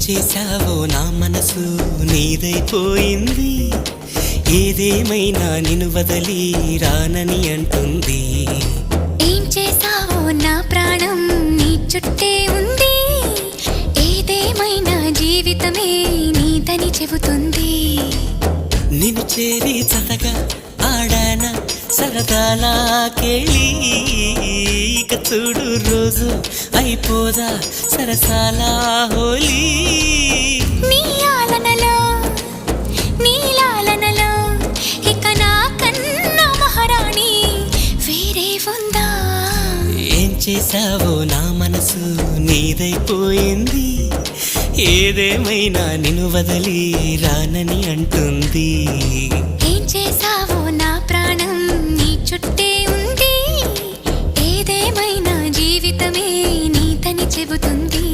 చేశావో నా మనసు నీదైపోయింది, ఏదేమైనా నిన్ను వదలి రానని అంటుంది. ఏం చేశావో నా ప్రాణం నీ చుట్టే ఉంది, ఏదేమైనా జీవితమే నీదని చెబుతుంది. నిన్ను చేరి చతగా ఆడాన సరదాలా కేళి, ఇక చూడు రోజు అయిపోదా సరసాల హోలీ. నీ ఆలనలో నీ లాలనలో ఇక నా కన్నా మహారాణి వేరే ఉందా? ఏం చేశావో నా మనసు నీదైపోయింది, ఏదేమైనా నిన్ను వదలి రానని అంటుంది. ఏం చేశావో నా ప్రాణం నీ చుట్టే ఉంది, ఏదేమైనా జీవితమే నీదని చెబుతుంది.